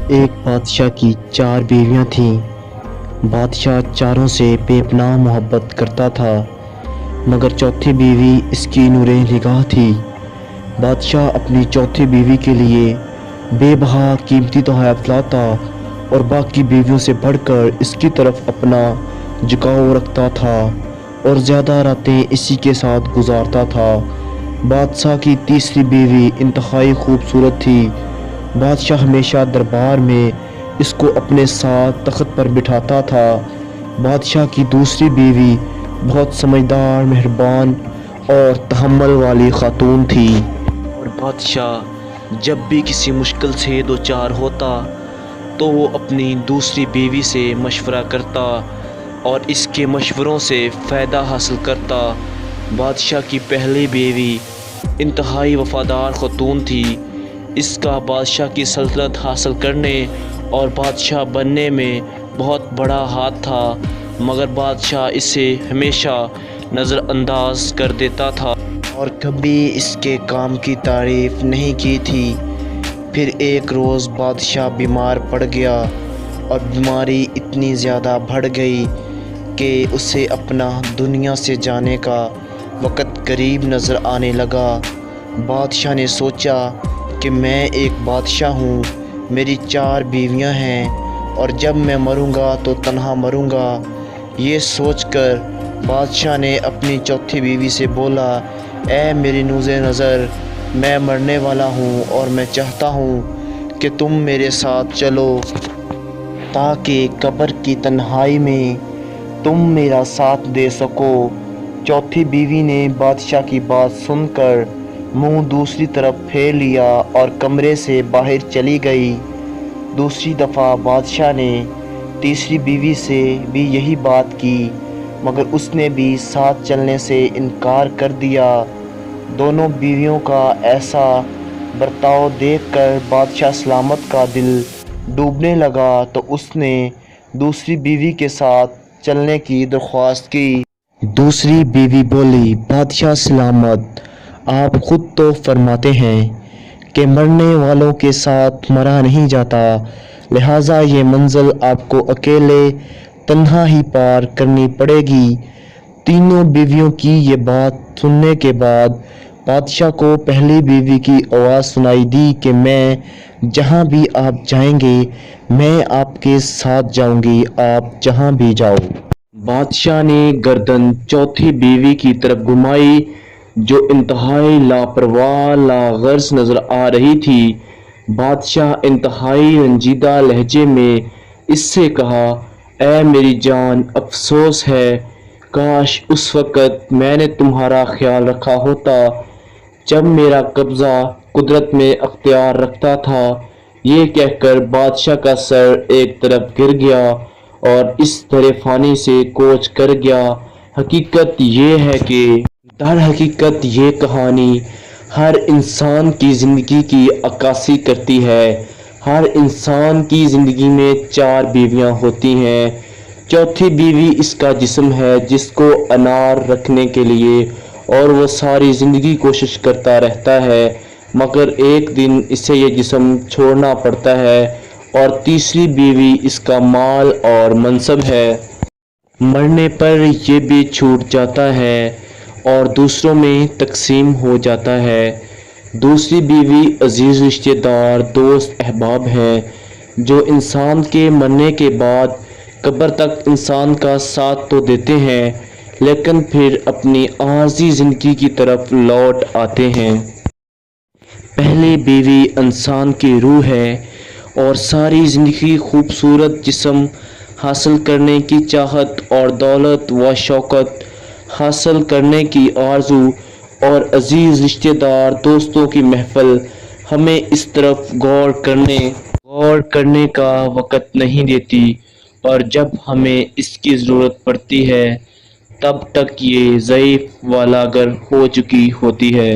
ایک بادشاہ کی 4 بیویاں تھیں۔ بادشاہ چاروں سے بے پناہ محبت کرتا تھا، مگر چوتھی بیوی اس کی نور نگاہ تھی۔ بادشاہ اپنی چوتھی بیوی کے لیے بے بہا قیمتی تحائف لاتا اور باقی بیویوں سے بڑھ کر اس کی طرف اپنا جھکاؤ رکھتا تھا اور زیادہ راتیں اسی کے ساتھ گزارتا تھا۔ بادشاہ کی تیسری بیوی انتہائی خوبصورت تھی۔ بادشاہ ہمیشہ دربار میں اس کو اپنے ساتھ تخت پر بٹھاتا تھا۔ بادشاہ کی دوسری بیوی بہت سمجھدار، مہربان اور تحمل والی خاتون تھی، اور بادشاہ جب بھی کسی مشکل سے دوچار ہوتا تو وہ اپنی دوسری بیوی سے مشورہ کرتا اور اس کے مشوروں سے فائدہ حاصل کرتا۔ بادشاہ کی پہلی بیوی انتہائی وفادار خاتون تھی۔ اس کا بادشاہ کی سلطنت حاصل کرنے اور بادشاہ بننے میں بہت بڑا ہاتھ تھا، مگر بادشاہ اسے ہمیشہ نظر انداز کر دیتا تھا اور کبھی اس کے کام کی تعریف نہیں کی تھی۔ پھر ایک روز بادشاہ بیمار پڑ گیا اور بیماری اتنی زیادہ بڑھ گئی کہ اسے اپنا دنیا سے جانے کا وقت قریب نظر آنے لگا۔ بادشاہ نے سوچا کہ میں ایک بادشاہ ہوں، میری 4 بیویاں ہیں اور جب میں مروں گا تو تنہا مروں گا۔ یہ سوچ کر بادشاہ نے اپنی چوتھی بیوی سے بولا، اے میری نوز نظر، میں مرنے والا ہوں اور میں چاہتا ہوں کہ تم میرے ساتھ چلو تاکہ قبر کی تنہائی میں تم میرا ساتھ دے سکو۔ چوتھی بیوی نے بادشاہ کی بات سن کر منہ دوسری طرف پھیر لیا اور کمرے سے باہر چلی گئی۔ دوسری دفعہ بادشاہ نے تیسری بیوی سے بھی یہی بات کی، مگر اس نے بھی ساتھ چلنے سے انکار کر دیا۔ دونوں بیویوں کا ایسا برتاؤ دیکھ کر بادشاہ سلامت کا دل ڈوبنے لگا تو اس نے دوسری بیوی کے ساتھ چلنے کی درخواست کی۔ دوسری بیوی بولی، بادشاہ سلامت، آپ خود تو فرماتے ہیں کہ مرنے والوں کے ساتھ مرا نہیں جاتا، لہٰذا یہ منزل آپ کو اکیلے تنہا ہی پار کرنی پڑے گی۔ تینوں بیویوں کی یہ بات سننے کے بعد بادشاہ کو پہلی بیوی کی آواز سنائی دی کہ میں جہاں بھی آپ جائیں گے میں آپ کے ساتھ جاؤں گی، آپ جہاں بھی جاؤ۔ بادشاہ نے گردن چوتھی بیوی کی طرف گھمائی جو انتہائی لاپرواہ لاغرض نظر آ رہی تھی۔ بادشاہ انتہائی رنجیدہ لہجے میں اس سے کہا، اے میری جان، افسوس ہے، کاش اس وقت میں نے تمہارا خیال رکھا ہوتا جب میرا قبضہ قدرت میں اختیار رکھتا تھا۔ یہ کہہ کر بادشاہ کا سر ایک طرف گر گیا اور اس در فانی سے کوچ کر گیا۔ حقیقت یہ ہے کہ در حقیقت یہ کہانی ہر انسان کی زندگی کی عکاسی کرتی ہے۔ ہر انسان کی زندگی میں 4 بیویاں ہوتی ہیں۔ چوتھی بیوی اس کا جسم ہے جس کو انار رکھنے کے لیے اور وہ ساری زندگی کوشش کرتا رہتا ہے، مگر ایک دن اسے یہ جسم چھوڑنا پڑتا ہے۔ اور تیسری بیوی اس کا مال اور منصب ہے، مرنے پر یہ بھی چھوٹ جاتا ہے اور دوسروں میں تقسیم ہو جاتا ہے۔ دوسری بیوی عزیز رشتہ دار، دوست، احباب ہیں جو انسان کے مرنے کے بعد قبر تک انسان کا ساتھ تو دیتے ہیں لیکن پھر اپنی عارضی زندگی کی طرف لوٹ آتے ہیں۔ پہلی بیوی انسان کی روح ہے اور ساری زندگی خوبصورت جسم حاصل کرنے کی چاہت اور دولت و شوکت حاصل کرنے کی آرزو اور عزیز رشتہ دار دوستوں کی محفل ہمیں اس طرف غور کرنے کا وقت نہیں دیتی، اور جب ہمیں اس کی ضرورت پڑتی ہے تب تک یہ ضعیف و لاغر ہو چکی ہوتی ہے۔